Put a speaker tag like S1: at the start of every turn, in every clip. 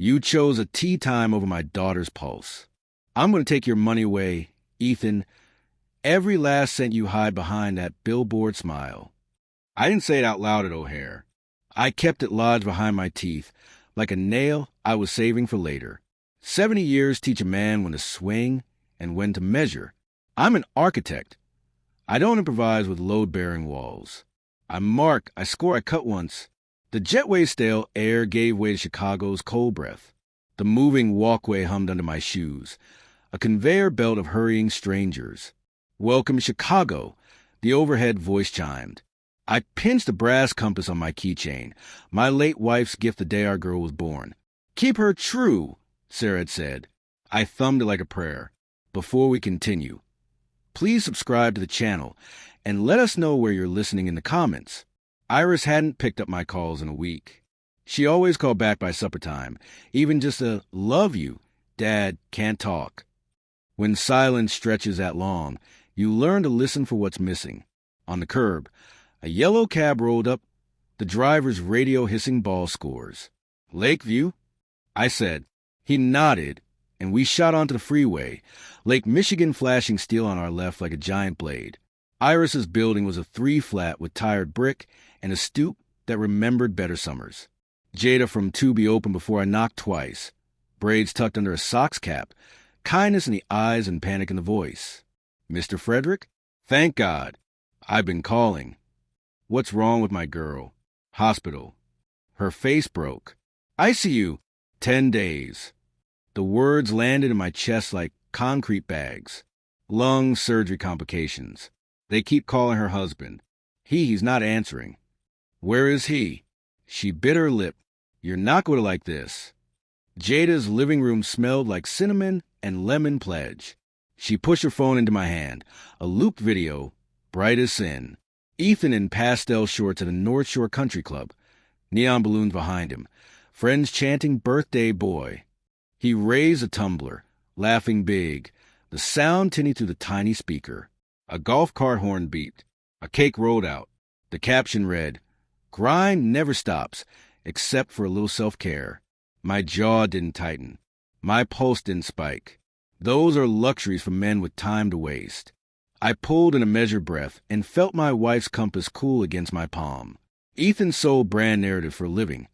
S1: You chose a tea time over my daughter's pulse. I'm going to take your money away, Ethan. Every last cent you hide behind that billboard smile. I didn't say it out loud at O'Hare. I kept it lodged behind my teeth, like a nail I was saving for later. 70 years teach a man when to swing and when to measure. I'm an architect. I don't improvise with load-bearing walls. I mark, I score, I cut once. The jetway stale air gave way to Chicago's cold breath. The moving walkway hummed under my shoes, a conveyor belt of hurrying strangers. Welcome, Chicago, the overhead voice chimed. I pinched a brass compass on my keychain, my late wife's gift the day our girl was born. Keep her true, Sarah had said. I thumbed it like a prayer. Before we continue, please subscribe to the channel and let us know where you're listening in the comments. Iris hadn't picked up my calls in a week. She always called back by supper time, even just a "love you, Dad, can't talk." When silence stretches that long, you learn to listen for what's missing. On the curb, a yellow cab rolled up, the driver's radio hissing ball scores. Lakeview? I said. He nodded, and we shot onto the freeway, Lake Michigan flashing steel on our left like a giant blade. Iris's building was a 3-flat with tired brick and a stoop that remembered better summers. Jada from Tubi opened before I knocked twice, braids tucked under a socks cap, kindness in the eyes and panic in the voice. Mr. Frederick? Thank God. I've been calling. What's wrong with my girl? Hospital. Her face broke. ICU. 10 days. The words landed in my chest like concrete bags. Lung surgery complications. They keep calling her husband. He's not answering. Where is he? She bit her lip. You're not going to like this. Jada's living room smelled like cinnamon and lemon pledge. She pushed her phone into my hand. A looped video, bright as sin. Ethan in pastel shorts at a North Shore country club. Neon balloons behind him. Friends chanting birthday boy. He raised a tumbler, laughing big. The sound tinny through the tiny speaker. A golf cart horn beeped. A cake rolled out. The caption read, "Grind never stops, except for a little self-care." My jaw didn't tighten. My pulse didn't spike. Those are luxuries for men with time to waste. I pulled in a measured breath and felt my wife's compass cool against my palm. Ethan sold brand narrative for a living.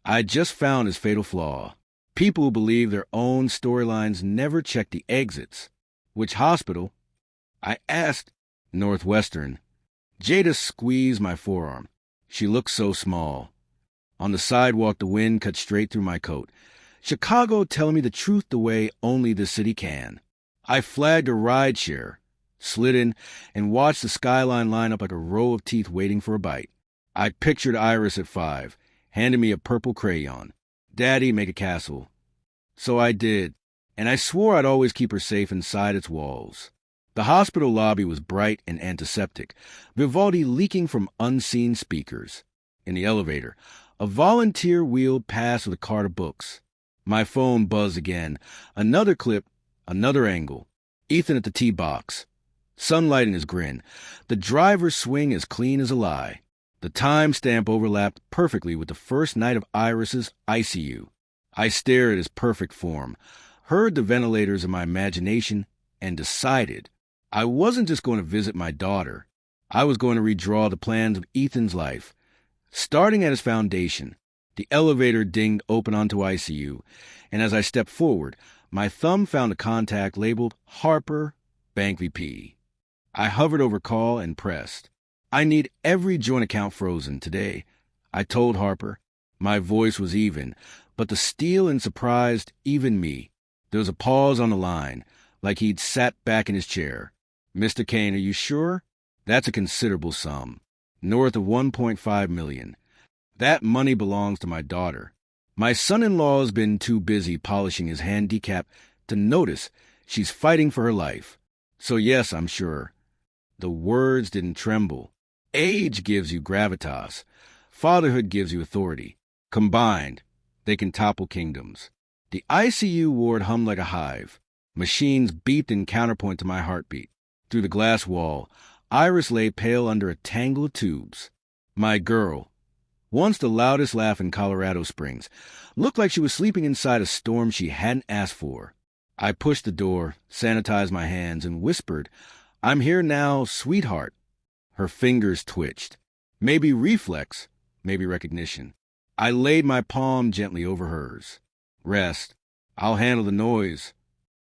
S1: I just found his fatal flaw. People who believe their own storylines never check the exits. Which hospital? I asked. Northwestern. Jada squeezed my forearm. She looked so small. On the sidewalk, the wind cut straight through my coat. Chicago telling me the truth the way only the city can. I flagged a rideshare, slid in, and watched the skyline line up like a row of teeth waiting for a bite. I pictured Iris at 5, handing me a purple crayon. Daddy, make a castle. So I did, and I swore I'd always keep her safe inside its walls. The hospital lobby was bright and antiseptic, Vivaldi leaking from unseen speakers. In the elevator, a volunteer wheeled past with a cart of books. My phone buzzed again. Another clip, another angle. Ethan at the tee box. Sunlight in his grin. The driver's swing as clean as a lie. The timestamp overlapped perfectly with the first night of Iris's ICU. I stared at his perfect form, heard the ventilators in my imagination, and decided I wasn't just going to visit my daughter. I was going to redraw the plans of Ethan's life. Starting at his foundation, the elevator dinged open onto ICU, and as I stepped forward, my thumb found a contact labeled Harper, Bank VP. I hovered over call and pressed. I need every joint account frozen today, I told Harper. My voice was even, but the steel and surprised even me. There was a pause on the line, like he'd sat back in his chair. Mr. Kane, are you sure? That's a considerable sum. North of $1.5 million. That money belongs to my daughter. My son-in-law's been too busy polishing his handicap to notice she's fighting for her life. So yes, I'm sure. The words didn't tremble. Age gives you gravitas. Fatherhood gives you authority. Combined, they can topple kingdoms. The ICU ward hummed like a hive. Machines beeped in counterpoint to my heartbeat. Through the glass wall, Iris lay pale under a tangle of tubes. My girl. Once the loudest laugh in Colorado Springs. Looked like she was sleeping inside a storm she hadn't asked for. I pushed the door, sanitized my hands, and whispered, "I'm here now, sweetheart." Her fingers twitched. Maybe reflex, maybe recognition. I laid my palm gently over hers. "Rest. I'll handle the noise."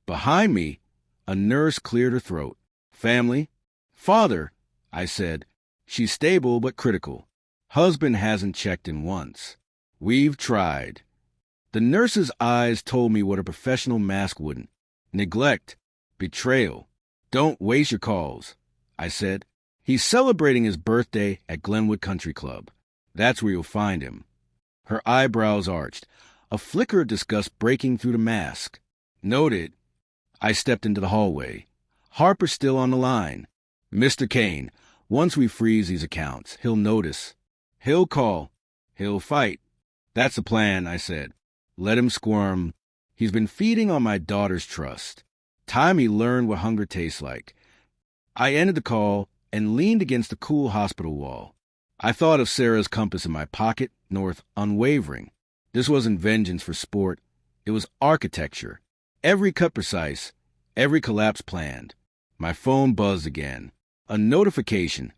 S1: Behind me, a nurse cleared her throat. "Family?" "Father," I said. "She's stable but critical. Husband hasn't checked in once. We've tried." The nurse's eyes told me what a professional mask wouldn't. "Neglect. Betrayal. Don't waste your calls," I said. "He's celebrating his birthday at Glenwood Country Club. That's where you'll find him." Her eyebrows arched, a flicker of disgust breaking through the mask. "Noted." I stepped into the hallway. Harper's still on the line. "Mr. Kane, once we freeze these accounts, he'll notice. He'll call. He'll fight." "That's the plan," I said. "Let him squirm. He's been feeding on my daughter's trust. Time he learned what hunger tastes like." I ended the call and leaned against the cool hospital wall. I thought of Sarah's compass in my pocket, north unwavering. This wasn't vengeance for sport. It was architecture. Every cut precise, every collapse planned. My phone buzzed again. A notification.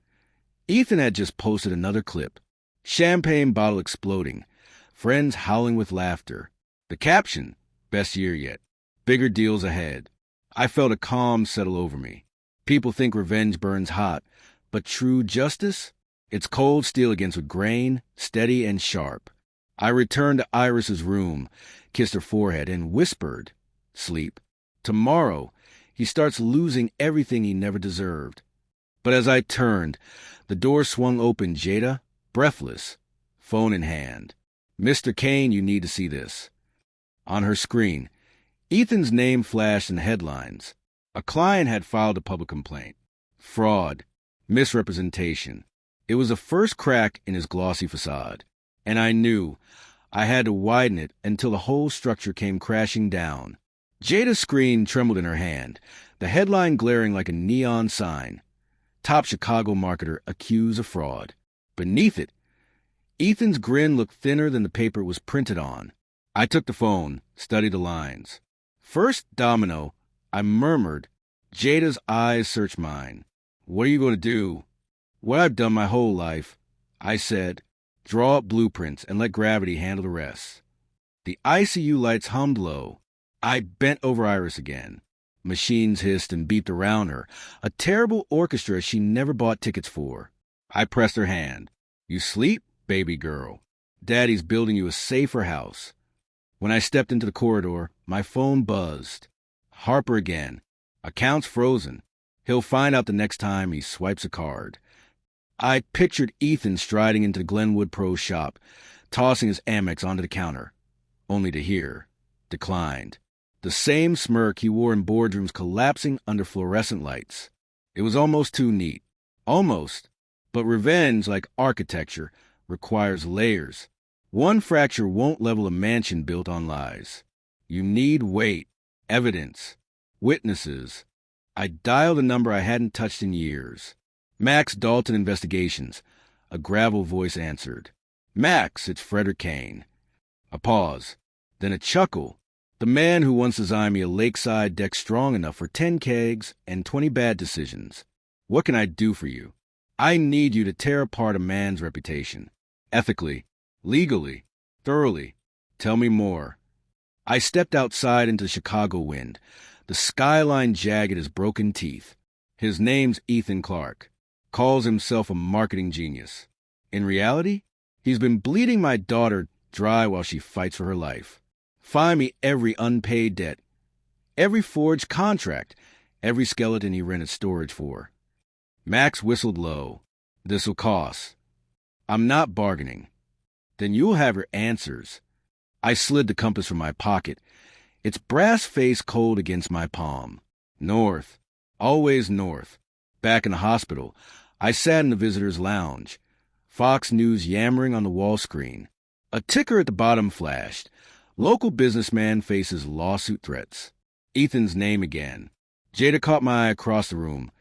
S1: Ethan had just posted another clip. Champagne bottle exploding. Friends howling with laughter. The caption, "Best year yet. Bigger deals ahead." I felt a calm settle over me. People think revenge burns hot, but true justice? It's cold steel against with grain, steady and sharp. I returned to Iris's room, kissed her forehead, and whispered, "Sleep. Tomorrow, he starts losing everything he never deserved." But as I turned, the door swung open, Jada, breathless, phone in hand. "Mr. Kane, you need to see this." On her screen, Ethan's name flashed in the headlines. A client had filed a public complaint. Fraud. Misrepresentation. It was the first crack in his glossy facade. And I knew I had to widen it until the whole structure came crashing down. Jada's screen trembled in her hand, the headline glaring like a neon sign. Top Chicago marketer accused of fraud. Beneath it, Ethan's grin looked thinner than the paper it was printed on. I took the phone, studied the lines. "First domino," I murmured. Jada's eyes searched mine. "What are you going to do?" "What I've done my whole life," I said. "Draw up blueprints and let gravity handle the rest." The ICU lights hummed low. I bent over Iris again. Machines hissed and beeped around her, a terrible orchestra she never bought tickets for. I pressed her hand. "You sleep, baby girl. Daddy's building you a safer house." When I stepped into the corridor, my phone buzzed. Harper again. Accounts frozen. He'll find out the next time he swipes a card. I pictured Ethan striding into the Glenwood Pro's shop, tossing his Amex onto the counter, only to hear, "Declined." The same smirk he wore in boardrooms collapsing under fluorescent lights. It was almost too neat. Almost. But revenge, like architecture, requires layers. One fracture won't level a mansion built on lies. You need weight, evidence, witnesses. I dialed a number I hadn't touched in years. "Max Dalton Investigations," a gravel voice answered. "Max, it's Frederick Kane." A pause, then a chuckle. "The man who once designed me a lakeside deck strong enough for 10 kegs and 20 bad decisions. What can I do for you?" "I need you to tear apart a man's reputation. Ethically, legally, thoroughly. Tell me more." I stepped outside into the Chicago wind, the skyline jagged as broken teeth. His name's Ethan Clark. Calls himself a marketing genius. In reality, he's been bleeding my daughter dry while she fights for her life. Find me every unpaid debt, every forged contract, every skeleton he rented storage for. Max whistled low. "This'll cost." "I'm not bargaining." "Then you'll have your answers." I slid the compass from my pocket, its brass face cold against my palm. North. Always north. Back in the hospital, I sat in the visitor's lounge. Fox News yammering on the wall screen. A ticker at the bottom flashed. Local businessman faces lawsuit threats. Ethan's name again. Jada caught my eye across the room,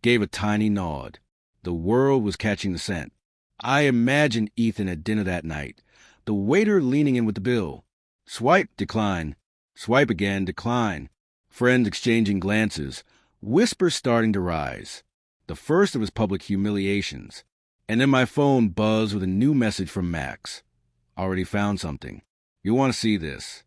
S1: gave a tiny nod. The world was catching the scent. I imagined Ethan at dinner that night, the waiter leaning in with the bill. Swipe, decline. Swipe again, decline. Friends exchanging glances, whispers starting to rise. The first of his public humiliations. And then my phone buzzed with a new message from Max. Already found something. You want to see this?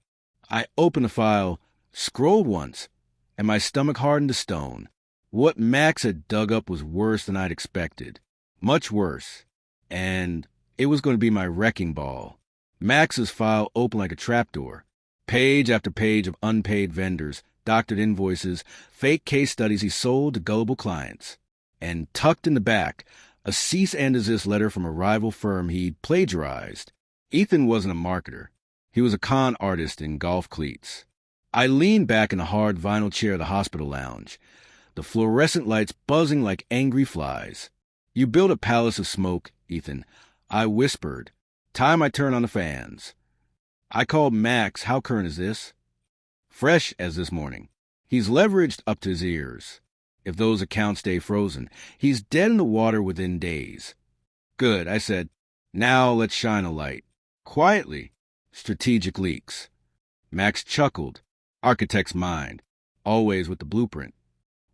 S1: I opened the file, scrolled once, and my stomach hardened to stone. What Max had dug up was worse than I'd expected. Much worse. And it was going to be my wrecking ball. Max's file opened like a trapdoor. Page after page of unpaid vendors, doctored invoices, fake case studies he sold to gullible clients. And tucked in the back, a cease and desist letter from a rival firm he'd plagiarized. Ethan wasn't a marketer. He was a con artist in golf cleats. I leaned back in the hard vinyl chair of the hospital lounge, the fluorescent lights buzzing like angry flies. You built a palace of smoke, Ethan, I whispered. Time I turn on the fans. I called Max. How current is this? Fresh as this morning. He's leveraged up to his ears. If those accounts stay frozen, he's dead in the water within days. Good, I said. Now let's shine a light. Quietly. Strategic leaks. Max chuckled. Architect's mind. Always with the blueprint.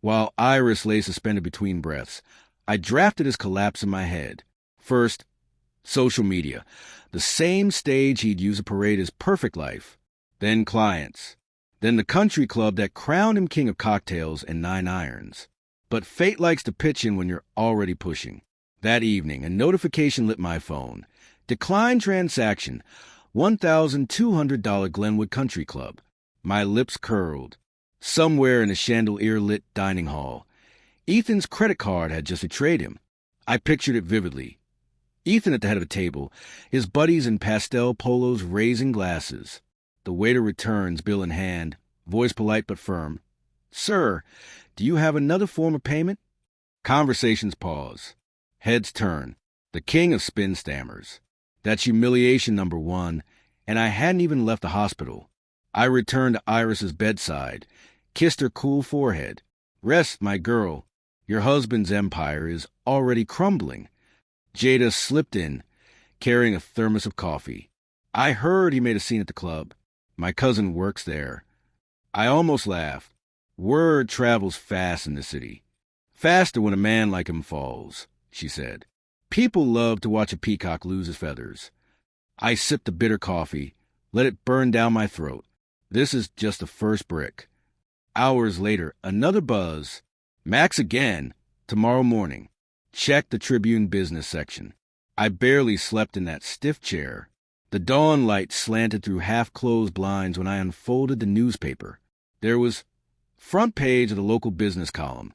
S1: While Iris lay suspended between breaths, I drafted his collapse in my head. First, social media. The same stage he'd use to parade his perfect life. Then clients. Then the country club that crowned him king of cocktails and 9 irons. But fate likes to pitch in when you're already pushing. That evening, a notification lit my phone. Decline transaction. $1,200 Glenwood Country Club. My lips curled. Somewhere in a chandelier-lit dining hall. Ethan's credit card had just betrayed him. I pictured it vividly. Ethan at the head of a table, his buddies in pastel polos raising glasses. The waiter returns, bill in hand, voice polite but firm. Sir, do you have another form of payment? Conversations pause. Heads turn. The king of spin stammers. That's humiliation number 1, and I hadn't even left the hospital. I returned to Iris's bedside, kissed her cool forehead. Rest, my girl. Your husband's empire is already crumbling. Jada slipped in, carrying a thermos of coffee. I heard he made a scene at the club. My cousin works there. I almost laughed. Word travels fast in the city. Faster when a man like him falls, she said. People love to watch a peacock lose his feathers. I sipped the bitter coffee, let it burn down my throat. This is just the first brick. Hours later, another buzz. Max again. Tomorrow morning. Check the Tribune business section. I barely slept in that stiff chair. The dawn light slanted through half-closed blinds when I unfolded the newspaper. There was front page of the local business column.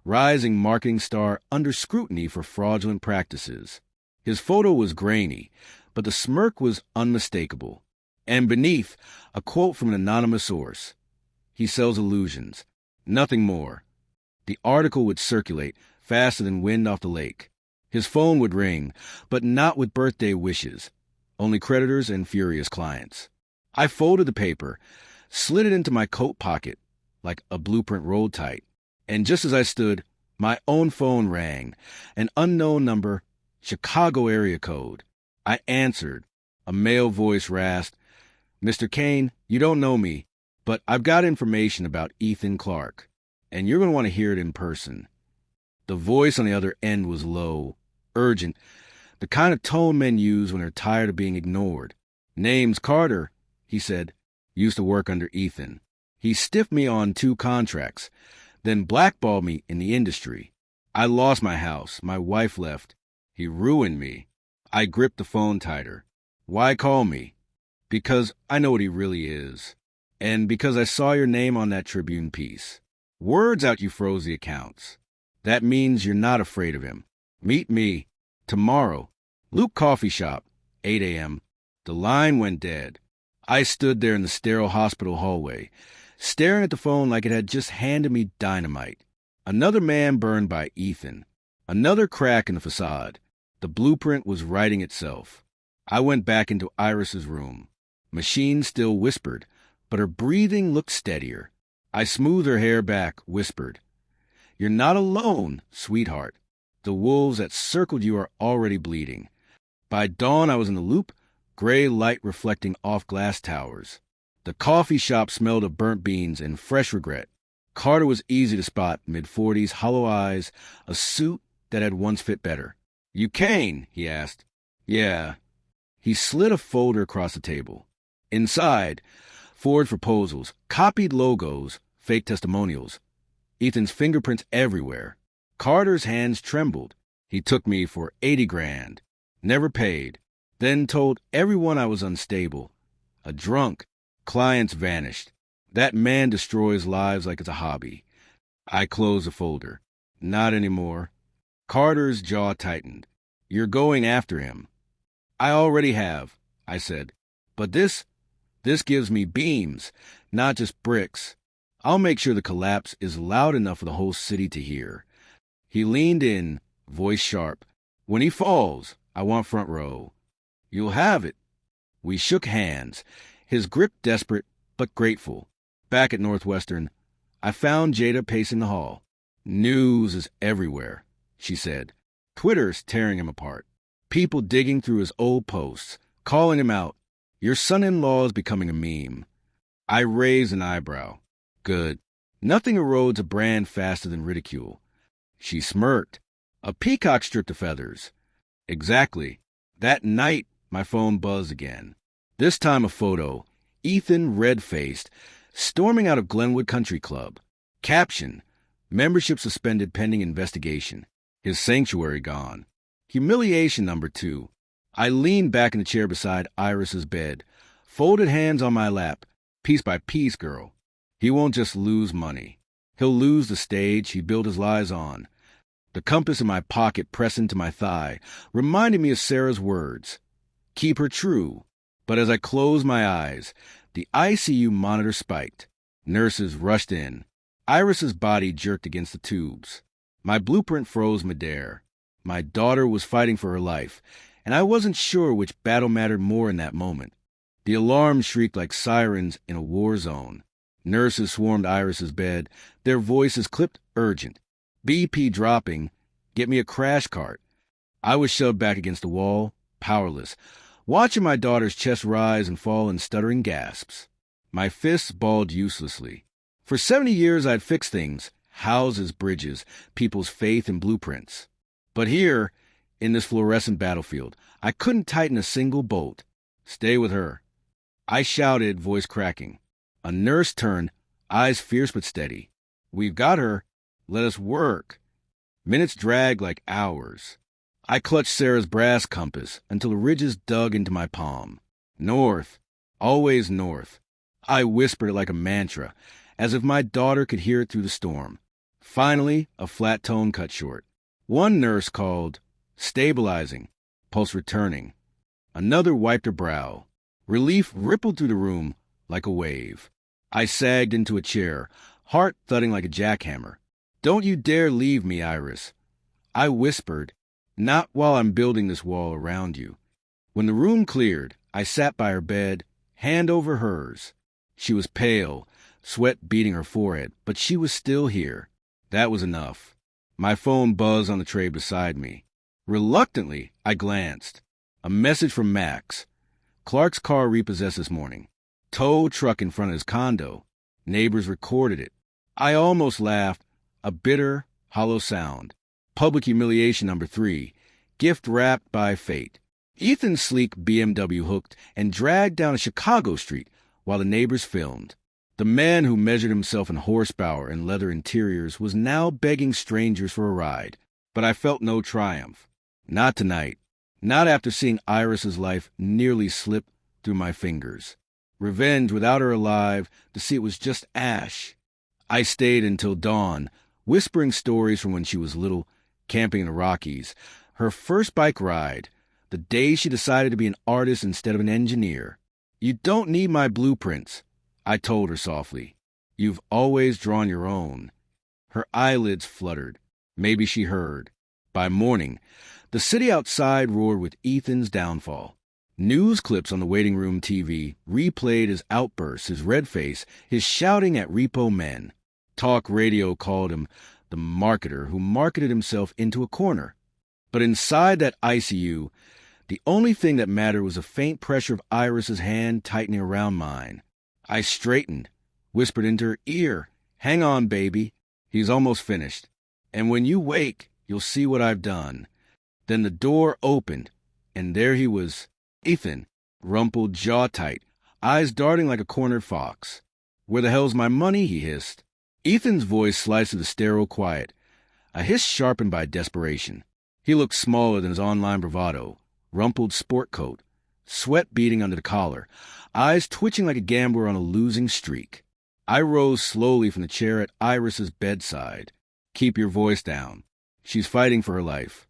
S1: Rising marketing star under scrutiny for fraudulent practices. His photo was grainy, but the smirk was unmistakable. And beneath, a quote from an anonymous source. He sells illusions. Nothing more. The article would circulate faster than wind off the lake. His phone would ring, but not with birthday wishes. Only creditors and furious clients. I folded the paper, slid it into my coat pocket, like a blueprint rolled tight. And just as I stood, my own phone rang. An unknown number, Chicago area code. I answered. A male voice rasped, Mr. Kane, you don't know me, but I've got information about Ethan Clark, and you're going to want to hear it in person. The voice on the other end was low, urgent, the kind of tone men use when they're tired of being ignored. Name's Carter, he said. Used to work under Ethan. He stiffed me on 2 contracts, then blackballed me in the industry. I lost my house. My wife left. He ruined me. I gripped the phone tighter. Why call me? Because I know what he really is. And because I saw your name on that Tribune piece. Words out you froze the accounts. That means you're not afraid of him. Meet me. Tomorrow. Luke Coffee Shop. 8 a.m. The line went dead. I stood there in the sterile hospital hallway, staring at the phone like it had just handed me dynamite. Another man burned by Ethan. Another crack in the facade. The blueprint was writing itself. I went back into Iris's room. Machine still whispered, but her breathing looked steadier. I smoothed her hair back, whispered, You're not alone, sweetheart. The wolves that circled you are already bleeding. By dawn, I was in the loop, gray light reflecting off glass towers. The coffee shop smelled of burnt beans and fresh regret. Carter was easy to spot, mid-40s, hollow eyes, a suit that had once fit better. "You Kane?" he asked. "Yeah." He slid a folder across the table. Inside, forged proposals, copied logos, fake testimonials. Ethan's fingerprints everywhere. Carter's hands trembled. He took me for 80 grand. Never paid. Then told everyone I was unstable. A drunk. Clients vanished. That man destroys lives like it's a hobby. I closed the folder. Not anymore. Carter's jaw tightened. "You're going after him." "I already have," I said. "But this gives me beams, not just bricks. I'll make sure the collapse is loud enough for the whole city to hear." He leaned in, voice sharp. "When he falls, I want front row." "You'll have it." We shook hands, his grip desperate but grateful. Back at Northwestern, I found Jada pacing the hall. "News is everywhere," she said. "Twitter's tearing him apart. People digging through his old posts, calling him out. Your son-in-law is becoming a meme." I raised an eyebrow. Good. Nothing erodes a brand faster than ridicule. She smirked. "A peacock stripped of feathers." Exactly. That night, my phone buzzed again. This time a photo. Ethan, red-faced, storming out of Glenwood Country Club. Caption: "Membership suspended pending investigation. His sanctuary gone." Humiliation number 2. I leaned back in the chair beside Iris's bed, folded hands on my lap. "Piece by piece, girl. He won't just lose money. He'll lose the stage he built his lies on." The compass in my pocket pressed into my thigh, reminding me of Sarah's words. Keep her true. But as I closed my eyes, the ICU monitor spiked. Nurses rushed in. Iris's body jerked against the tubes. My blueprint froze midair. My daughter was fighting for her life, and I wasn't sure which battle mattered more in that moment. The alarms shrieked like sirens in a war zone. Nurses swarmed Iris's bed, their voices clipped urgent. BP dropping. "Get me a crash cart." I was shoved back against the wall, powerless, watching my daughter's chest rise and fall in stuttering gasps. My fists balled uselessly. For 70 years I'd fixed things, houses, bridges, people's faith and blueprints. But here, in this fluorescent battlefield, I couldn't tighten a single bolt. "Stay with her." I shouted, voice cracking. A nurse turned, eyes fierce but steady. "We've got her. Let us work." Minutes dragged like hours. I clutched Sarah's brass compass until the ridges dug into my palm. North. Always north. I whispered it like a mantra, as if my daughter could hear it through the storm. Finally, a flat tone cut short. One nurse called, "Stabilizing," pulse returning. Another wiped her brow. Relief rippled through the room like a wave. I sagged into a chair, heart thudding like a jackhammer. "Don't you dare leave me, Iris." I whispered, "Not while I'm building this wall around you." When the room cleared, I sat by her bed, hand over hers. She was pale, sweat beading her forehead, but she was still here. That was enough. My phone buzzed on the tray beside me. Reluctantly, I glanced. A message from Max. "Clark's car repossessed this morning. Tow truck in front of his condo. Neighbors recorded it." I almost laughed. A bitter, hollow sound. Public humiliation number 3. Gift wrapped by fate. Ethan's sleek BMW hooked and dragged down a Chicago street while the neighbors filmed. The man who measured himself in horsepower and leather interiors was now begging strangers for a ride. But I felt no triumph. Not tonight. Not after seeing Iris's life nearly slip through my fingers. Revenge without her alive, to see it was just ash. I stayed until dawn, whispering stories from when she was little, camping in the Rockies, her first bike ride, the day she decided to be an artist instead of an engineer. "You don't need my blueprints," I told her softly. "You've always drawn your own." Her eyelids fluttered. Maybe she heard. By morning, the city outside roared with Ethan's downfall. News clips on the waiting room TV replayed his outbursts, his red face, his shouting at repo men. Talk radio called him the marketer who marketed himself into a corner. But inside that ICU, the only thing that mattered was the faint pressure of Iris's hand tightening around mine. I straightened, whispered into her ear, "Hang on, baby. He's almost finished. And when you wake, you'll see what I've done." Then the door opened, and there he was, Ethan, rumpled, jaw tight, eyes darting like a cornered fox. "Where the hell's my money?" he hissed. Ethan's voice sliced through the sterile quiet, a hiss sharpened by desperation. He looked smaller than his online bravado, rumpled sport coat, sweat beading under the collar, eyes twitching like a gambler on a losing streak. I rose slowly from the chair at Iris's bedside. "Keep your voice down. She's fighting for her life."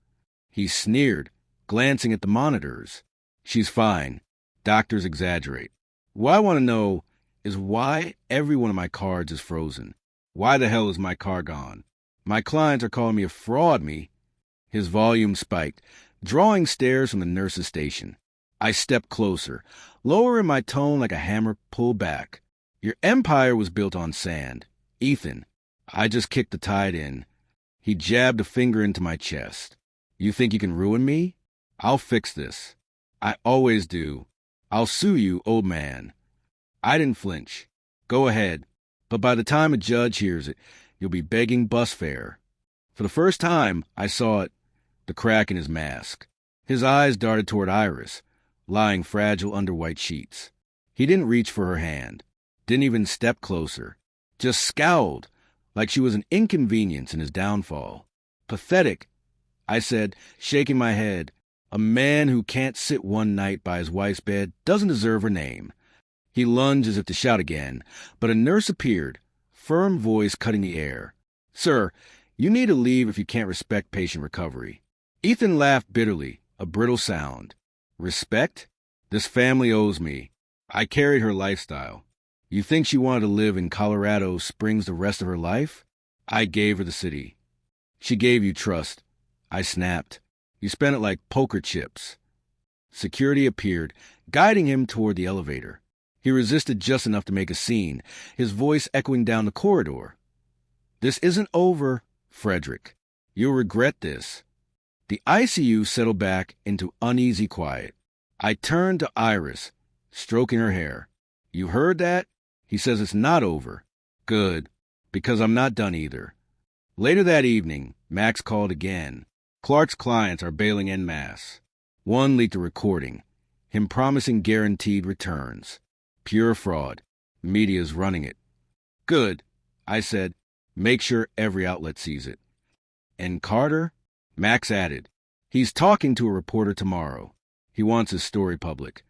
S1: He sneered, glancing at the monitors. "She's fine. Doctors exaggerate. What I want to know is why every one of my cards is frozen. Why the hell is my car gone? My clients are calling me a fraud, me." His volume spiked, drawing stares from the nurse's station. I stepped closer, lowering my tone like a hammer pulled back. "Your empire was built on sand. Ethan, I just kicked the tide in." He jabbed a finger into my chest. "You think you can ruin me? I'll fix this. I always do. I'll sue you, old man." I didn't flinch. "Go ahead. But by the time a judge hears it, you'll be begging bus fare." For the first time, I saw it, the crack in his mask. His eyes darted toward Iris, lying fragile under white sheets. He didn't reach for her hand, didn't even step closer, just scowled like she was an inconvenience in his downfall. "Pathetic," I said, shaking my head. "A man who can't sit one night by his wife's bed doesn't deserve her name." He lunged as if to shout again, but a nurse appeared, firm voice cutting the air. "Sir, you need to leave if you can't respect patient recovery." Ethan laughed bitterly, a brittle sound. "Respect? This family owes me. I carried her lifestyle. You think she wanted to live in Colorado Springs the rest of her life? I gave her the city." "She gave you trust." I snapped. "You spent it like poker chips." Security appeared, guiding him toward the elevator. He resisted just enough to make a scene, his voice echoing down the corridor. "This isn't over, Frederick. You'll regret this." The ICU settled back into uneasy quiet. I turned to Iris, stroking her hair. "You heard that? He says it's not over." "Good, because I'm not done either." Later that evening, Max called again. Clark's clients are bailing en masse. One leaked a recording, him promising guaranteed returns. Pure fraud. Media's running it. "Good," I said. "Make sure every outlet sees it." "And Carter?" Max added. "He's talking to a reporter tomorrow. He wants his story public."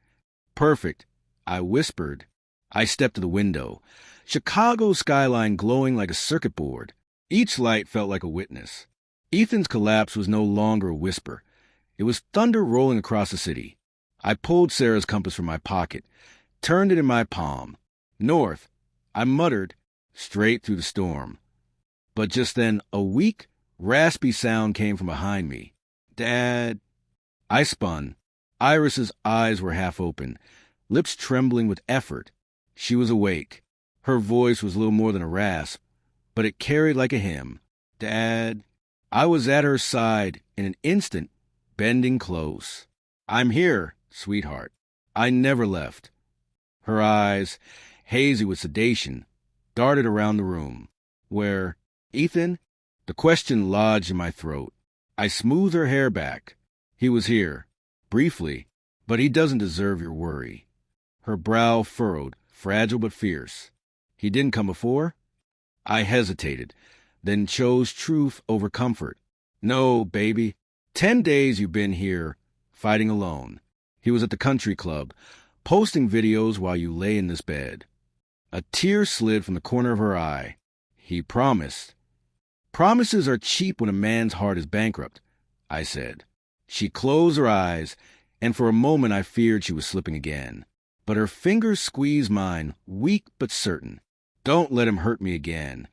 S1: "Perfect," I whispered. I stepped to the window. Chicago's skyline glowing like a circuit board. Each light felt like a witness. Ethan's collapse was no longer a whisper. It was thunder rolling across the city. I pulled Sarah's compass from my pocket, turned it in my palm. "North," I muttered, straight through the storm. But just then, a weak, raspy sound came from behind me. "Dad." I spun. Iris's eyes were half open, lips trembling with effort. She was awake. Her voice was little more than a rasp, but it carried like a hymn. "Dad." I was at her side in an instant, bending close. "I'm here, sweetheart. I never left." Her eyes, hazy with sedation, darted around the room. "Where, Ethan?" The question lodged in my throat. I smoothed her hair back. "He was here, briefly, but he doesn't deserve your worry." Her brow furrowed, fragile but fierce. "He didn't come before?" I hesitated, then chose truth over comfort. "No, baby. 10 days you've been here, fighting alone. He was at the country club, posting videos while you lay in this bed." A tear slid from the corner of her eye. "He promised." "Promises are cheap when a man's heart is bankrupt," I said. She closed her eyes, and for a moment I feared she was slipping again. But her fingers squeezed mine, weak but certain. "Don't let him hurt me again."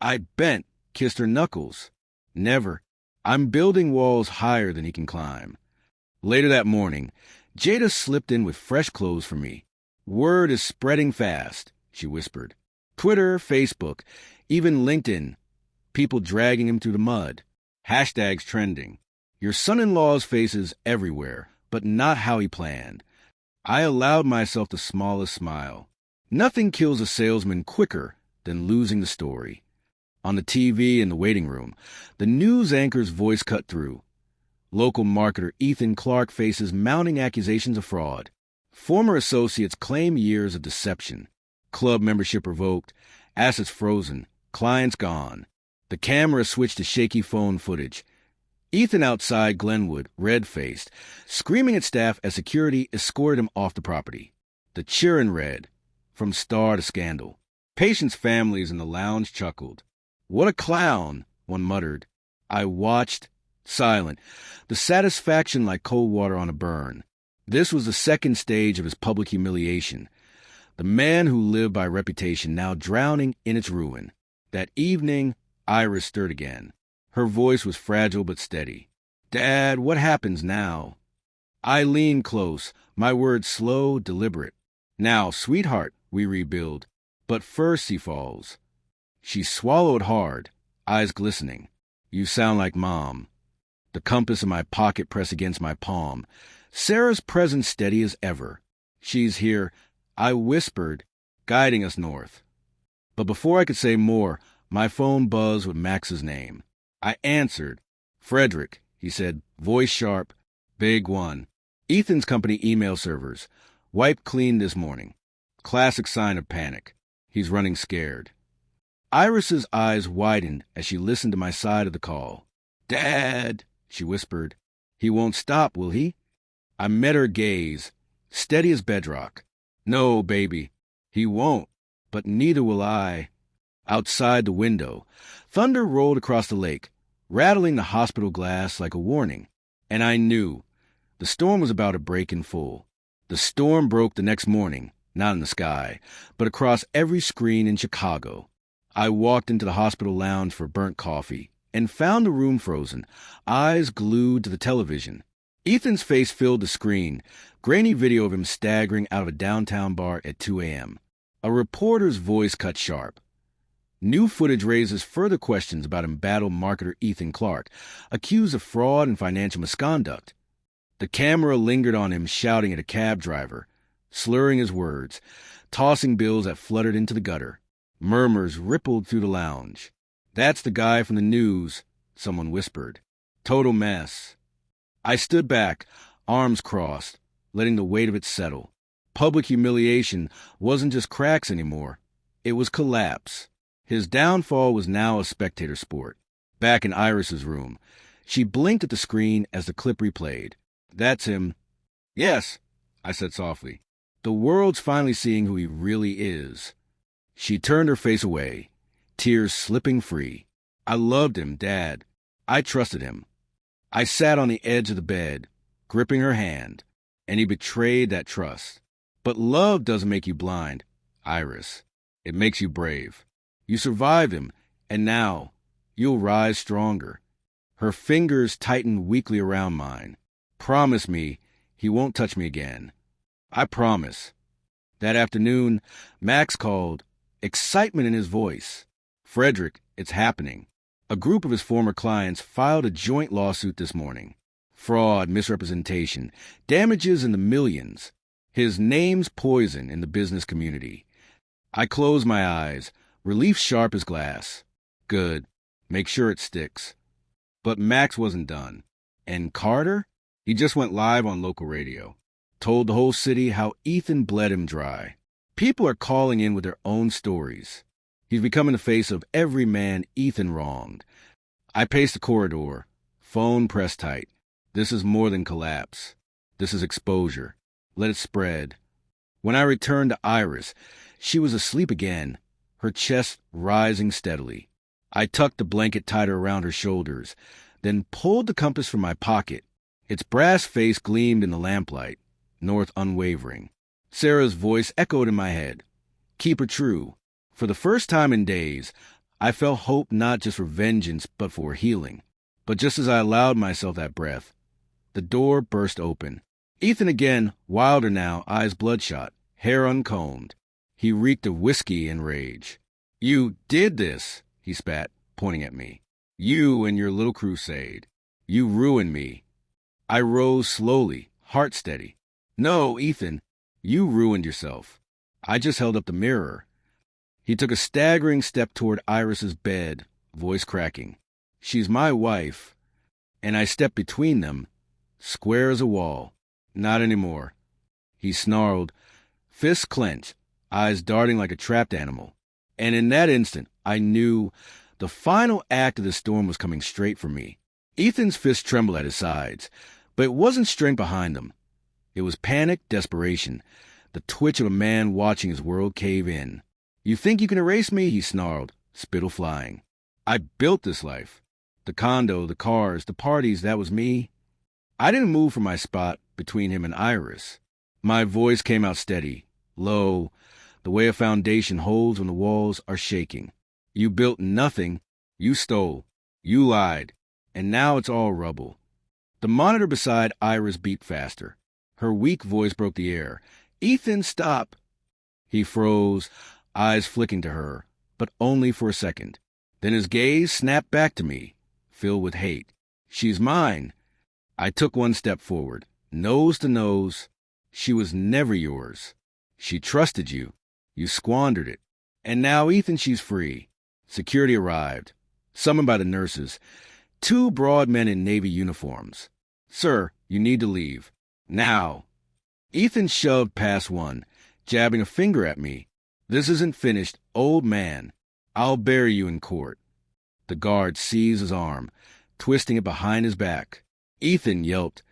S1: I bent, kissed her knuckles. "Never. I'm building walls higher than he can climb." Later that morning, Jada slipped in with fresh clothes for me. "Word is spreading fast," she whispered. "Twitter, Facebook, even LinkedIn. People dragging him through the mud. Hashtags trending. Your son-in-law's face is everywhere, but not how he planned. I allowed myself the smallest smile. Nothing kills a salesman quicker than losing the story. On the TV in the waiting room, the news anchor's voice cut through. Local marketer Ethan Clark faces mounting accusations of fraud. Former associates claim years of deception. Club membership revoked, assets frozen, clients gone. The camera switched to shaky phone footage. Ethan outside Glenwood, red-faced, screaming at staff as security escorted him off the property. The cheering read, from star to scandal. Patients' families in the lounge chuckled. What a clown, one muttered. I watched, silent, the satisfaction like cold water on a burn. This was the second stage of his public humiliation. The man who lived by reputation now drowning in its ruin. That evening, Iris stirred again. Her voice was fragile but steady. Dad, what happens now? I leaned close, my words slow, deliberate. Now, sweetheart, we rebuild. But first he falls. She swallowed hard, eyes glistening. You sound like Mom. The compass in my pocket pressed against my palm. Sarah's presence steady as ever. She's here, I whispered, guiding us north. But before I could say more, my phone buzzed with Max's name. I answered. Frederick, he said, voice sharp, big one. Ethan's company email servers. Wiped clean this morning. Classic sign of panic. He's running scared. Iris's eyes widened as she listened to my side of the call. Dad, she whispered. He won't stop, will he? I met her gaze, steady as bedrock. No, baby, he won't, but neither will I. Outside the window, thunder rolled across the lake, rattling the hospital glass like a warning. And I knew the storm was about to break in full. The storm broke the next morning, not in the sky, but across every screen in Chicago. I walked into the hospital lounge for burnt coffee and found the room frozen, eyes glued to the television. Ethan's face filled the screen, grainy video of him staggering out of a downtown bar at 2 a.m. A reporter's voice cut sharp. New footage raises further questions about embattled marketer Ethan Clark, accused of fraud and financial misconduct. The camera lingered on him shouting at a cab driver, slurring his words, tossing bills that fluttered into the gutter. Murmurs rippled through the lounge. That's the guy from the news, someone whispered. Total mess. I stood back, arms crossed, letting the weight of it settle. Public humiliation wasn't just cracks anymore. It was collapse. His downfall was now a spectator sport. Back in Iris's room, she blinked at the screen as the clip replayed. That's him. Yes, I said softly. The world's finally seeing who he really is. She turned her face away, tears slipping free. I loved him, Dad. I trusted him. I sat on the edge of the bed, gripping her hand, and he betrayed that trust. But love doesn't make you blind, Iris. It makes you brave. You survived him, and now you'll rise stronger. Her fingers tightened weakly around mine. Promise me he won't touch me again. I promise. That afternoon, Max called, excitement in his voice. Frederick, it's happening. A group of his former clients filed a joint lawsuit this morning. Fraud, misrepresentation, damages in the millions. His name's poison in the business community. I closed my eyes, relief sharp as glass. Good. Make sure it sticks. But Max wasn't done. And Carter? He just went live on local radio. Told the whole city how Ethan bled him dry. People are calling in with their own stories. He's becoming the face of every man Ethan wronged. I paced the corridor, phone pressed tight. This is more than collapse. This is exposure. Let it spread. When I returned to Iris, she was asleep again, her chest rising steadily. I tucked the blanket tighter around her shoulders, then pulled the compass from my pocket. Its brass face gleamed in the lamplight, north unwavering. Sarah's voice echoed in my head. Keep her true. For the first time in days, I felt hope not just for vengeance, but for healing. But just as I allowed myself that breath, the door burst open. Ethan again, wilder now, eyes bloodshot, hair uncombed. He reeked of whiskey and rage. You did this, he spat, pointing at me. You and your little crusade. You ruined me. I rose slowly, heart steady. No, Ethan, you ruined yourself. I just held up the mirror. He took a staggering step toward Iris's bed, voice cracking. She's my wife. And I stepped between them, square as a wall. Not anymore. He snarled, fists clenched, eyes darting like a trapped animal. And in that instant, I knew the final act of the storm was coming straight for me. Ethan's fists trembled at his sides, but it wasn't strength behind them. It was panic, desperation, the twitch of a man watching his world cave in. You think you can erase me? He snarled, spittle flying. I built this life. The condo, the cars, the parties, that was me. I didn't move from my spot between him and Iris. My voice came out steady, low, the way a foundation holds when the walls are shaking. You built nothing. You stole. You lied. And now it's all rubble. The monitor beside Iris beeped faster. Her weak voice broke the air. Ethan, stop. He froze, eyes flicking to her, but only for a second. Then his gaze snapped back to me, filled with hate. She's mine. I took one step forward, nose to nose. She was never yours. She trusted you. You squandered it. And now, Ethan, she's free. Security arrived, summoned by the nurses. 2 broad men in Navy uniforms. Sir, you need to leave. Now. Ethan shoved past one, jabbing a finger at me. This isn't finished, old man. I'll bury you in court. The guard seized his arm, twisting it behind his back. Ethan yelped,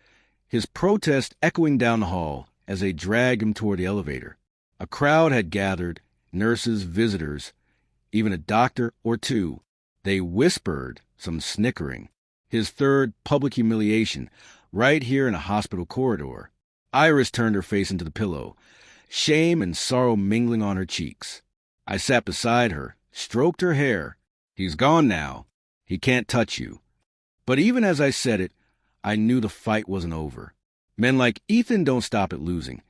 S1: his protest echoing down the hall as they dragged him toward the elevator. A crowd had gathered, nurses, visitors, even a doctor or 2. They whispered, some snickering. His third public humiliation, right here in a hospital corridor. Iris turned her face into the pillow, shame and sorrow mingling on her cheeks. I sat beside her, stroked her hair. He's gone now. He can't touch you. But even as I said it, I knew the fight wasn't over. Men like Ethan don't stop at losing.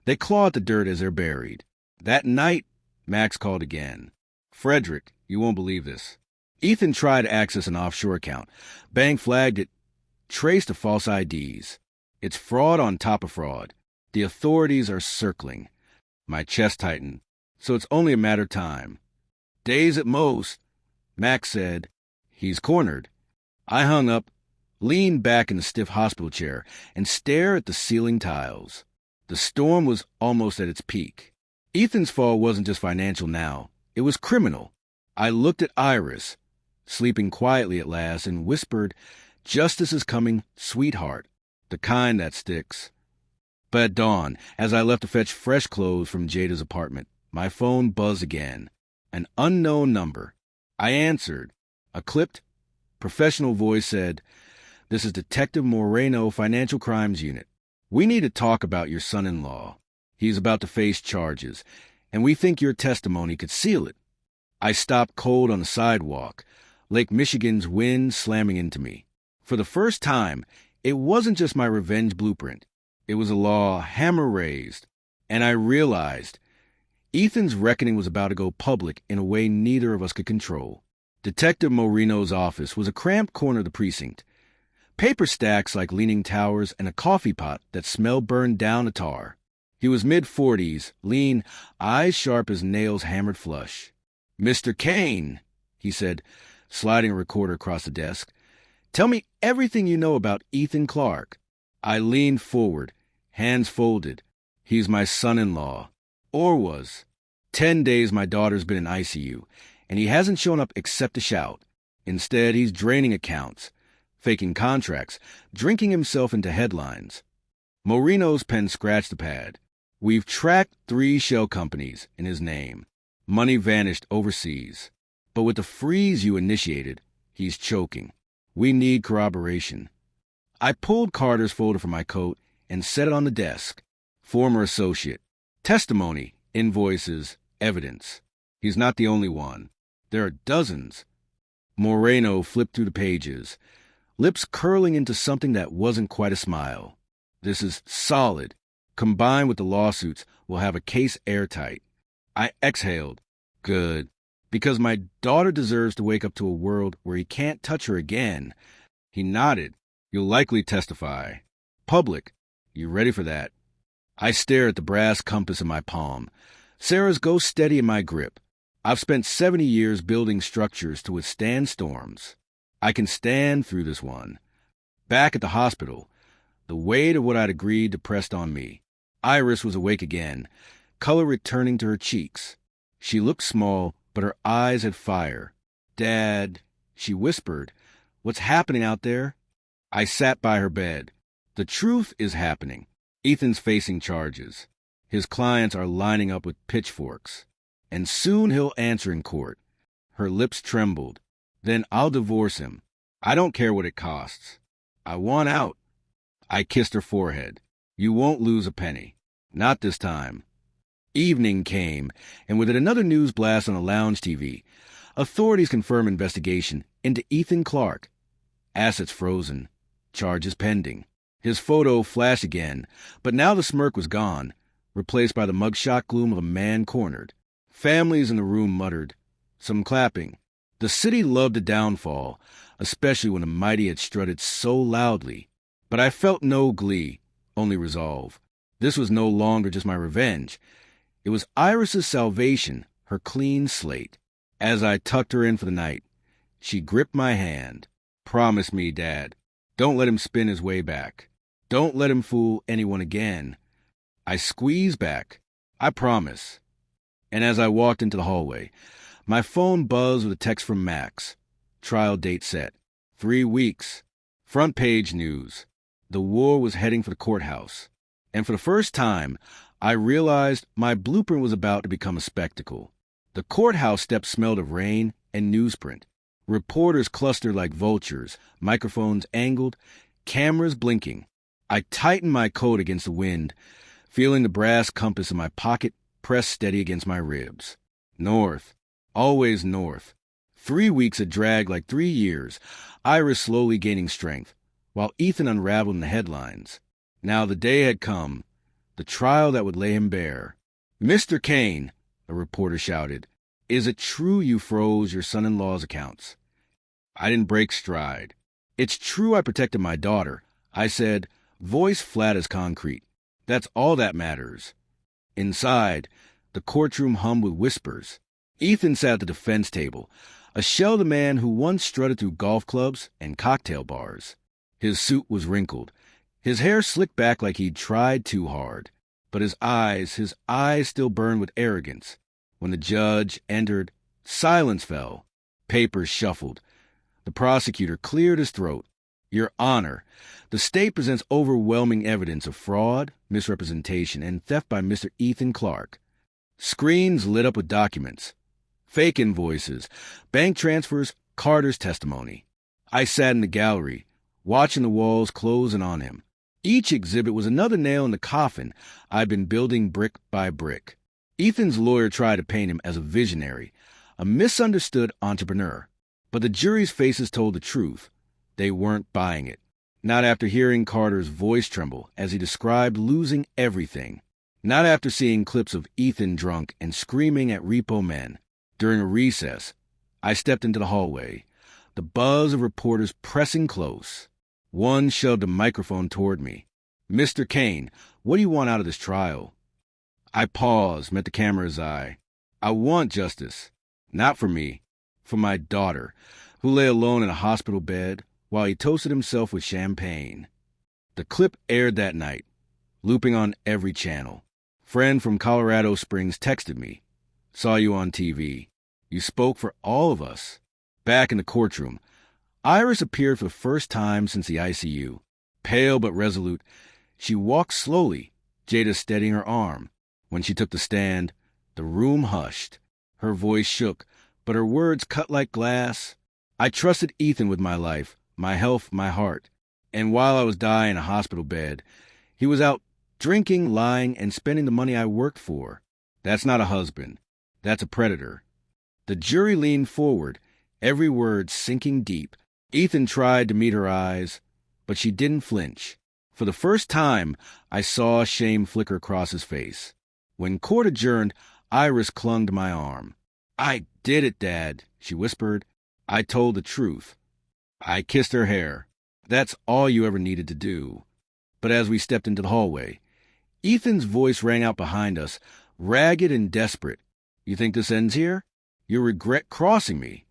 S1: They claw at the dirt as they're buried. That night, Max called again. Frederick, you won't believe this. Ethan tried to access an offshore account. Bank flagged it, traced to false IDs. It's fraud on top of fraud. The authorities are circling. My chest tightened, so it's only a matter of time. Days at most. Max said, he's cornered. I hung up, leaned back in the stiff hospital chair, and stared at the ceiling tiles. The storm was almost at its peak. Ethan's fall wasn't just financial now. It was criminal. I looked at Iris, sleeping quietly at last, and whispered, justice is coming, sweetheart, the kind that sticks. But at dawn, as I left to fetch fresh clothes from Jada's apartment, my phone buzzed again. An unknown number. I answered. A clipped, professional voice said, this is Detective Moreno, Financial Crimes Unit. We need to talk about your son-in-law. He's about to face charges, and we think your testimony could seal it. I stopped cold on the sidewalk, Lake Michigan's wind slamming into me. For the first time, it wasn't just my revenge blueprint. It was a law, hammer raised, and I realized Ethan's reckoning was about to go public in a way neither of us could control. Detective Moreno's office was a cramped corner of the precinct. Paper stacks like leaning towers and a coffee pot that smelled burned down to tar. He was mid-40s, lean, eyes sharp as nails hammered flush. Mr. Kane, he said, sliding a recorder across the desk. Tell me everything you know about Ethan Clark. I leaned forward, hands folded. He's my son-in-law. Or was. 10 days my daughter's been in ICU, and he hasn't shown up except to shout. Instead, he's draining accounts, faking contracts, drinking himself into headlines. Moreno's pen scratched the pad. We've tracked 3 shell companies in his name. Money vanished overseas. But with the freeze you initiated, he's choking. We need corroboration. I pulled Carter's folder from my coat and set it on the desk. Former associate. Testimony, invoices, evidence. He's not the only one. There are dozens. Moreno flipped through the pages, lips curling into something that wasn't quite a smile. This is solid. Combined with the lawsuits, we'll have a case airtight. I exhaled. Good. Because my daughter deserves to wake up to a world where he can't touch her again. He nodded. You'll likely testify. Public. You ready for that? I stare at the brass compass in my palm. Sarah's go steady in my grip. I've spent 70 years building structures to withstand storms. I can stand through this one. Back at the hospital, the weight of what I'd agreed to pressed on me. Iris was awake again, color returning to her cheeks. She looked small, but her eyes had fire. "Dad," she whispered, "what's happening out there?" I sat by her bed. The truth is happening. Ethan's facing charges. His clients are lining up with pitchforks. And soon he'll answer in court. Her lips trembled. Then I'll divorce him. I don't care what it costs. I want out. I kissed her forehead. You won't lose a penny. Not this time. Evening came, and with it another news blast on the lounge TV. Authorities confirm investigation into Ethan Clark. Assets frozen. Charges pending. His photo flashed again, but now the smirk was gone, replaced by the mugshot gloom of a man cornered. Families in the room muttered. Some clapping. The city loved a downfall, especially when the mighty had strutted so loudly. But I felt no glee, only resolve. This was no longer just my revenge. It was Iris's salvation, her clean slate. As I tucked her in for the night, she gripped my hand. "Promise me, Dad. Don't let him spin his way back. Don't let him fool anyone again." I squeezed back. "I promise." And as I walked into the hallway, my phone buzzed with a text from Max. Trial date set. 3 weeks. Front page news. The war was heading for the courthouse. And for the first time, I realized my blueprint was about to become a spectacle. The courthouse steps smelled of rain and newsprint. Reporters clustered like vultures, microphones angled, cameras blinking. I tightened my coat against the wind, feeling the brass compass in my pocket pressed steady against my ribs. North. Always north. 3 weeks had dragged like 3 years, Iris slowly gaining strength, while Ethan unraveled in the headlines. Now the day had come, the trial that would lay him bare. "Mr. Kane," a reporter shouted, "is it true you froze your son-in-law's accounts?" I didn't break stride. "It's true I protected my daughter," I said, voice flat as concrete. "That's all that matters." Inside, the courtroom hummed with whispers. Ethan sat at the defense table, a shell of the man who once strutted through golf clubs and cocktail bars. His suit was wrinkled, his hair slicked back like he'd tried too hard. But his eyes still burned with arrogance. When the judge entered, silence fell. Papers shuffled. The prosecutor cleared his throat. "Your Honor, the state presents overwhelming evidence of fraud, misrepresentation, and theft by Mr. Ethan Clark." Screens lit up with documents. Fake invoices, bank transfers, Carter's testimony. I sat in the gallery, watching the walls close in on him. Each exhibit was another nail in the coffin I'd been building brick by brick. Ethan's lawyer tried to paint him as a visionary, a misunderstood entrepreneur. But the jury's faces told the truth. They weren't buying it. Not after hearing Carter's voice tremble as he described losing everything. Not after seeing clips of Ethan drunk and screaming at repo men. During a recess, I stepped into the hallway, the buzz of reporters pressing close. One shoved a microphone toward me. "Mr. Kane, what do you want out of this trial?" I paused, met the camera's eye. "I want justice. Not for me. For my daughter, who lay alone in a hospital bed while he toasted himself with champagne." The clip aired that night, looping on every channel. Friend from Colorado Springs texted me. "Saw you on TV. You spoke for all of us." Back in the courtroom, Iris appeared for the first time since the ICU. Pale but resolute, she walked slowly, Jada steadying her arm. When she took the stand, the room hushed. Her voice shook, but her words cut like glass. "I trusted Ethan with my life, my health, my heart. And while I was dying in a hospital bed, he was out drinking, lying, and spending the money I worked for. That's not a husband. That's a predator." The jury leaned forward, every word sinking deep. Ethan tried to meet her eyes, but she didn't flinch. For the first time, I saw shame flicker across his face. When court adjourned, Iris clung to my arm. "I did it, Dad," she whispered. "I told the truth." I kissed her hair. That's all you ever needed to do. But as we stepped into the hallway, Ethan's voice rang out behind us, ragged and desperate. You think this ends here? You'll regret crossing me.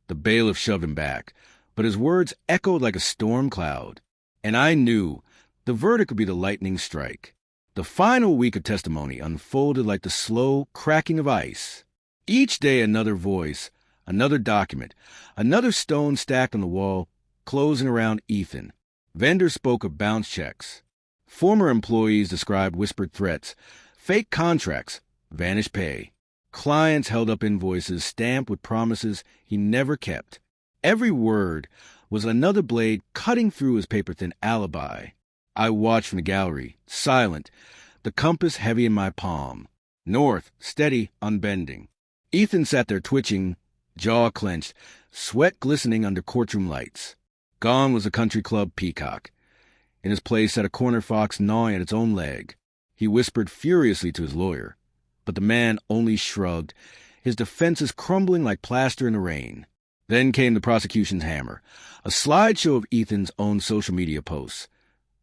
S1: The bailiff shoved him back, but his words echoed like a storm cloud. And I knew the verdict would be the lightning strike. The final week of testimony unfolded like the slow cracking of ice. Each day another voice, another document, another stone stacked on the wall, closing around Ethan. Vendors spoke of bounce checks. Former employees described whispered threats, fake contracts, vanished pay. Clients held up invoices stamped with promises he never kept. Every word was another blade cutting through his paper-thin alibi. I watched from the gallery, silent, the compass heavy in my palm. North, steady, unbending. Ethan sat there twitching, jaw clenched, sweat glistening under courtroom lights. Gone was the country club peacock. In his place sat a corner fox gnawing at its own leg. He whispered furiously to his lawyer, but the man only shrugged, his defenses crumbling like plaster in the rain. Then came the prosecution's hammer, a slideshow of Ethan's own social media posts,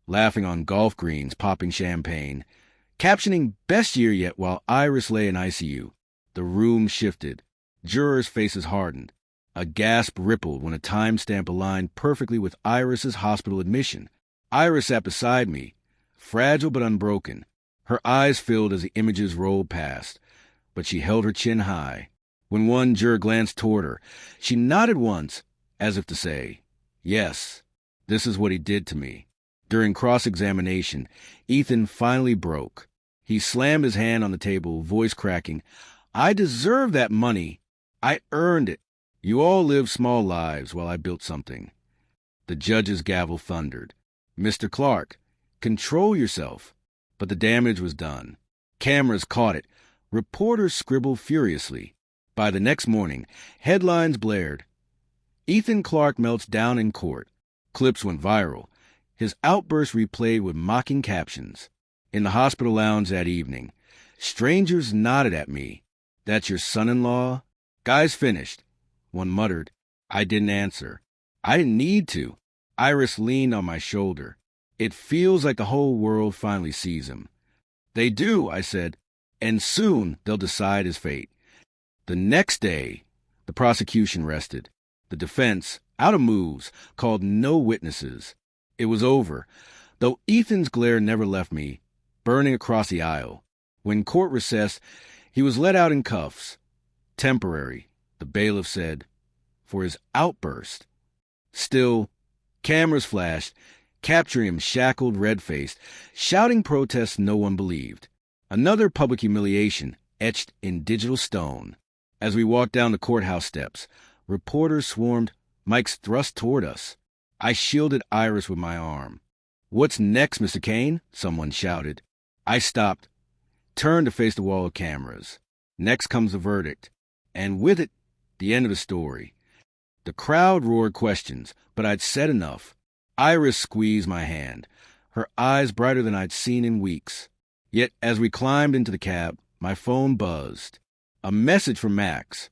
S1: laughing on golf greens, popping champagne, captioning "best year yet" while Iris lay in ICU. The room shifted. Jurors' faces hardened. A gasp rippled when a timestamp aligned perfectly with Iris's hospital admission. Iris sat beside me, fragile but unbroken. Her eyes filled as the images rolled past, but she held her chin high. When one juror glanced toward her, she nodded once, as if to say, "Yes, this is what he did to me." During cross-examination, Ethan finally broke. He slammed his hand on the table, voice cracking. "I deserve that money. I earned it. You all lived small lives while I built something." The judge's gavel thundered. "Mr. Clark, control yourself." But the damage was done. Cameras caught it. Reporters scribbled furiously. By the next morning, headlines blared. "Ethan Clark melts down in court." Clips went viral. His outburst replayed with mocking captions. In the hospital lounge that evening, strangers nodded at me. "That's your son-in-law?" "Guy's finished." One muttered. I didn't answer. I didn't need to. Iris leaned on my shoulder. "It feels like the whole world finally sees him." "They do," I said, "and soon they'll decide his fate." The next day, the prosecution rested. The defense, out of moves, called no witnesses. It was over, though Ethan's glare never left me, burning across the aisle. When court recessed, he was let out in cuffs. Temporary, the bailiff said, for his outburst. Still, cameras flashed, capturing him shackled, red-faced, shouting protests no one believed. Another public humiliation etched in digital stone. As we walked down the courthouse steps, reporters swarmed, mics thrust toward us. I shielded Iris with my arm. "What's next, Mr. Kane?" someone shouted. I stopped, turned to face the wall of cameras. Next comes the verdict, and with it, the end of the story. The crowd roared questions, but I'd said enough. Iris squeezed my hand, her eyes brighter than I'd seen in weeks. Yet as we climbed into the cab, my phone buzzed. A message from Max.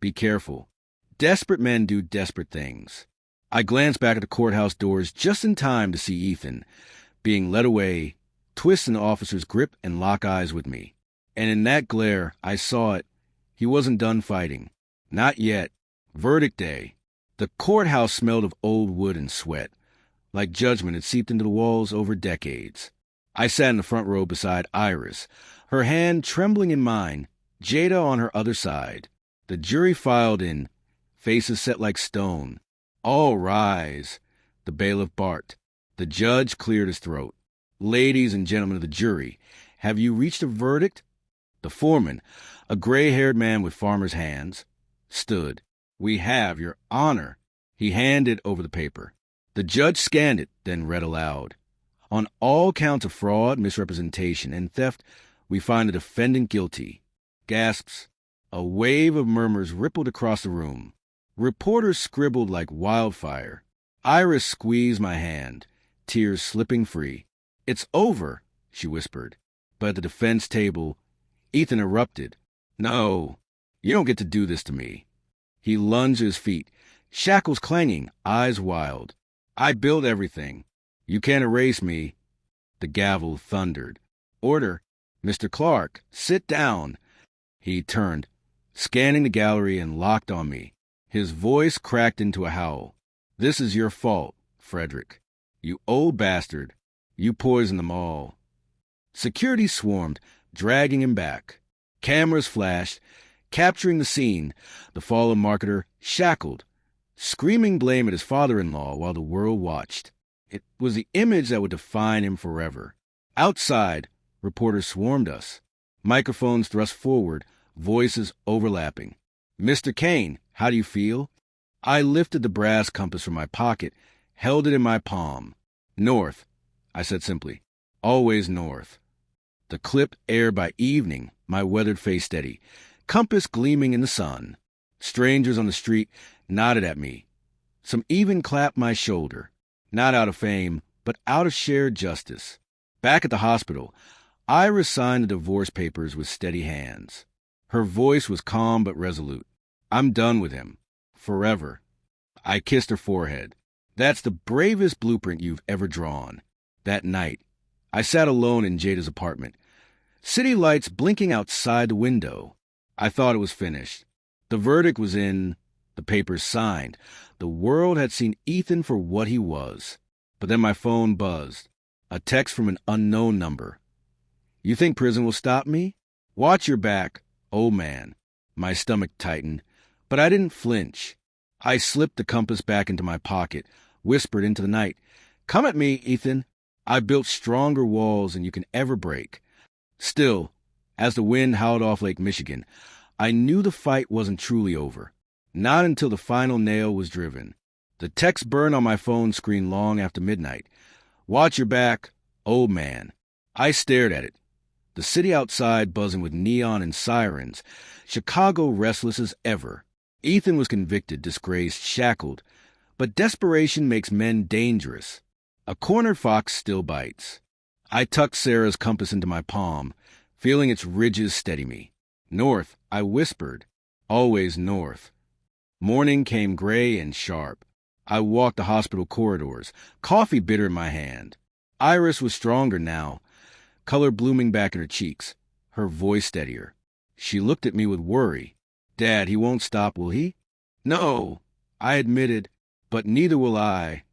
S1: "Be careful. Desperate men do desperate things." I glanced back at the courthouse doors just in time to see Ethan, being led away, twist in the officer's grip and lock eyes with me. And in that glare, I saw it. He wasn't done fighting. Not yet. Verdict day. The courthouse smelled of old wood and sweat, like judgment had seeped into the walls over decades. I sat in the front row beside Iris, her hand trembling in mine, Jada on her other side. The jury filed in, faces set like stone. "All rise," the bailiff barked. The judge cleared his throat. "Ladies and gentlemen of the jury, have you reached a verdict?" The foreman, a gray-haired man with farmer's hands, stood. "We have, Your Honor." He handed over the paper. The judge scanned it, then read aloud. "On all counts of fraud, misrepresentation, and theft, we find the defendant guilty." Gasps. A wave of murmurs rippled across the room. Reporters scribbled like wildfire. Iris squeezed my hand, tears slipping free. "It's over," she whispered. But at the defense table, Ethan erupted. "No, you don't get to do this to me." He lunged to his feet, shackles clanging, eyes wild. I built everything. You can't erase me. The gavel thundered. Order. Mr. Clark, sit down. He turned, scanning the gallery, and locked on me. His voice cracked into a howl. This is your fault, Frederick. You old bastard. You poisoned them all. Security swarmed, dragging him back. Cameras flashed, capturing the scene, the fallen marketer shackled, screaming blame at his father-in-law while the world watched. It was the image that would define him forever. Outside, reporters swarmed us. Microphones thrust forward, voices overlapping. Mr. Kane, how do you feel? I lifted the brass compass from my pocket, held it in my palm. North, I said simply. Always north. The clip aired by evening, my weathered face steady, compass gleaming in the sun. Strangers on the street nodded at me. Some even clapped my shoulder, not out of fame, but out of shared justice. Back at the hospital, Iris signed the divorce papers with steady hands. Her voice was calm but resolute. I'm done with him. Forever. I kissed her forehead. That's the bravest blueprint you've ever drawn. That night, I sat alone in Jada's apartment. City lights blinking outside the window. I thought it was finished. The verdict was in, the papers signed. The world had seen Ethan for what he was. But then my phone buzzed. A text from an unknown number. You think prison will stop me? Watch your back, old man. My stomach tightened, but I didn't flinch. I slipped the compass back into my pocket, whispered into the night, Come at me, Ethan. I've built stronger walls than you can ever break. Still, as the wind howled off Lake Michigan, I knew the fight wasn't truly over. Not until the final nail was driven. The text burned on my phone screen long after midnight. Watch your back, old man. I stared at it. The city outside buzzing with neon and sirens. Chicago restless as ever. Ethan was convicted, disgraced, shackled. But desperation makes men dangerous. A cornered fox still bites. I tucked Sarah's compass into my palm, feeling its ridges steady me. North, I whispered. Always north. Morning came gray and sharp. I walked the hospital corridors, coffee bitter in my hand. Iris was stronger now, color blooming back in her cheeks, her voice steadier. She looked at me with worry. Dad, he won't stop, will he? No, I admitted, but neither will I.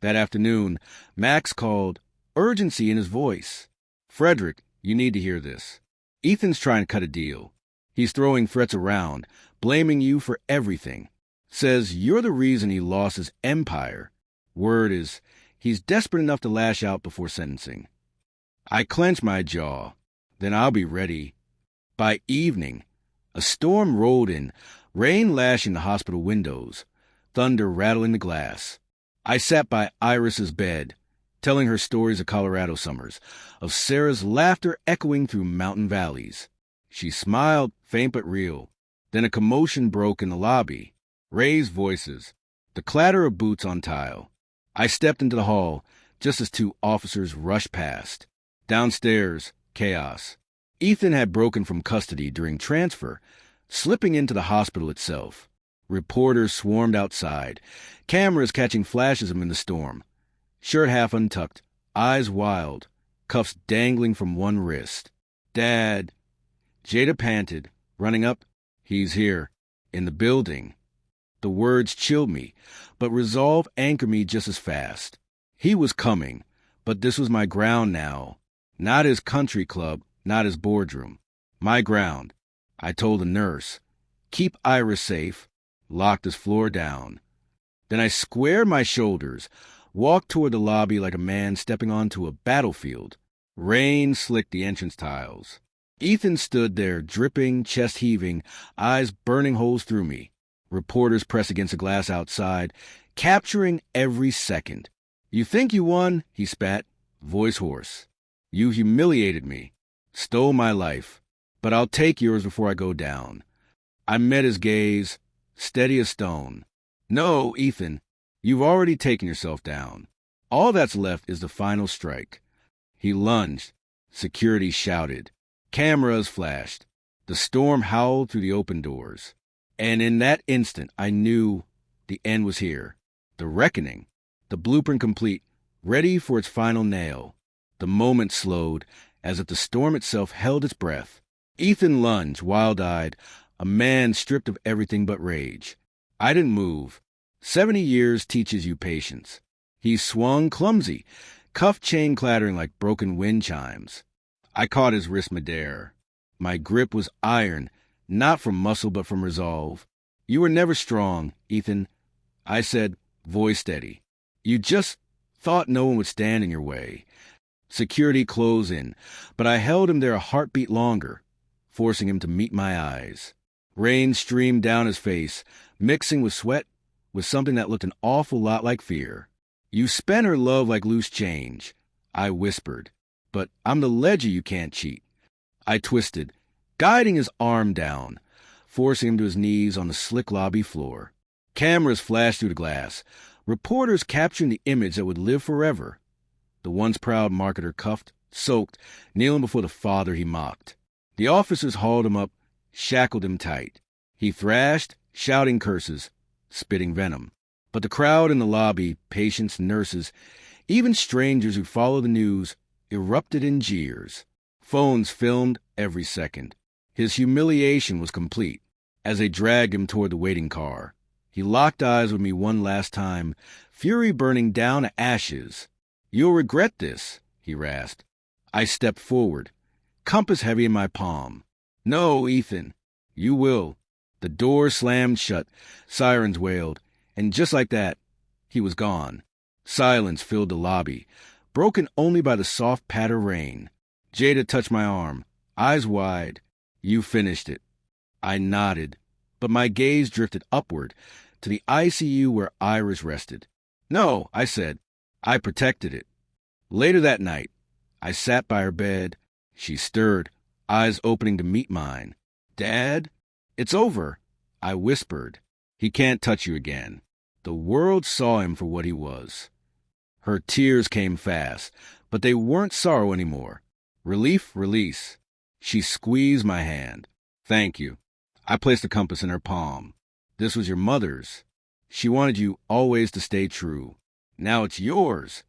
S1: That afternoon, Max called, urgency in his voice. Frederick, you need to hear this. Ethan's trying to cut a deal. He's throwing threats around, blaming you for everything. Says you're the reason he lost his empire. Word is, he's desperate enough to lash out before sentencing. I clench my jaw. Then I'll be ready. By evening, a storm rolled in, rain lashing the hospital windows, thunder rattling the glass. I sat by Iris's bed, telling her stories of Colorado summers, of Sarah's laughter echoing through mountain valleys. She smiled, faint but real. Then a commotion broke in the lobby. Raised voices, the clatter of boots on tile. I stepped into the hall, just as two officers rushed past. Downstairs, chaos. Ethan had broken from custody during transfer, slipping into the hospital itself. Reporters swarmed outside, cameras catching flashes of him in the storm. Shirt half untucked, eyes wild, cuffs dangling from one wrist. Dad. Jada panted, running up. He's here, in the building. The words chilled me, but resolve anchored me just as fast. He was coming, but this was my ground now. Not his country club, not his boardroom. My ground. I told the nurse. Keep Iris safe. Locked his floor down. Then I squared my shoulders, walked toward the lobby like a man stepping onto a battlefield. Rain slicked the entrance tiles. Ethan stood there, dripping, chest heaving, eyes burning holes through me. Reporters pressed against the glass outside, capturing every second. You think you won? He spat, voice hoarse. You humiliated me, stole my life, but I'll take yours before I go down. I met his gaze, steady as stone. No, Ethan, you've already taken yourself down. All that's left is the final strike. He lunged. Security shouted. Cameras flashed. The storm howled through the open doors. And in that instant, I knew the end was here. The reckoning. The blueprint complete, ready for its final nail. The moment slowed, as if the storm itself held its breath. Ethan lunged, wild-eyed, a man stripped of everything but rage. I didn't move. 70 years teaches you patience. He swung clumsy, cuff chain clattering like broken wind chimes. I caught his wrist midair. My grip was iron, not from muscle but from resolve. You were never strong, Ethan, I said, voice steady. You just thought no one would stand in your way. Security closed in, but I held him there a heartbeat longer, forcing him to meet my eyes. Rain streamed down his face, mixing with sweat, with something that looked an awful lot like fear. You spent her love like loose change, I whispered, but I'm the ledger you can't cheat. I twisted, guiding his arm down, forcing him to his knees on the slick lobby floor. Cameras flashed through the glass, reporters capturing the image that would live forever. The once proud marketer cuffed, soaked, kneeling before the father he mocked. The officers hauled him up, shackled him tight. He thrashed, shouting curses, spitting venom. But the crowd in the lobby, patients, nurses, even strangers who followed the news, erupted in jeers. Phones filmed every second. His humiliation was complete. As they dragged him toward the waiting car, he locked eyes with me one last time, fury burning down to ashes. You'll regret this, he rasped. I stepped forward, compass heavy in my palm. No, Ethan, you will. The door slammed shut, sirens wailed, and just like that, he was gone. Silence filled the lobby, broken only by the soft patter of rain. Jada touched my arm, eyes wide. You finished it. I nodded, but my gaze drifted upward to the ICU where Iris rested. No, I said. I protected it. Later that night, I sat by her bed. She stirred, eyes opening to meet mine. Dad? It's over, I whispered. He can't touch you again. The world saw him for what he was. Her tears came fast, but they weren't sorrow anymore. Relief, release. She squeezed my hand. Thank you. I placed the compass in her palm. This was your mother's. She wanted you always to stay true. Now it's yours.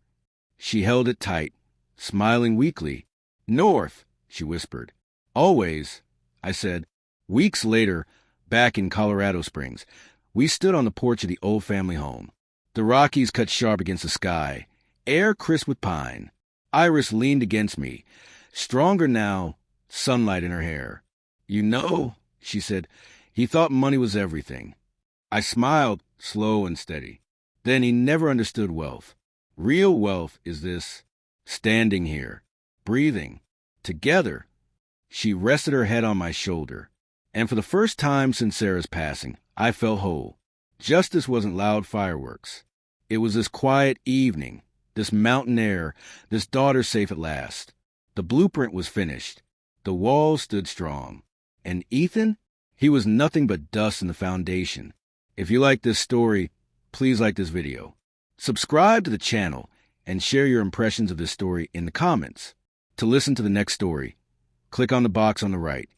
S1: She held it tight, smiling weakly. North, she whispered. Always, I said. Weeks later, back in Colorado Springs, we stood on the porch of the old family home. The Rockies cut sharp against the sky, air crisp with pine. Iris leaned against me, stronger now, sunlight in her hair. You know, she said, he thought money was everything. I smiled, slow and steady. Then he never understood wealth. Real wealth is this, standing here, breathing, together. She rested her head on my shoulder, and for the first time since Sarah's passing, I felt whole. Justice wasn't loud fireworks. It was this quiet evening, this mountain air, this daughter safe at last. The blueprint was finished. The walls stood strong. And Ethan? He was nothing but dust in the foundation. If you like this story, please like this video. Subscribe to the channel and share your impressions of this story in the comments. To listen to the next story, click on the box on the right.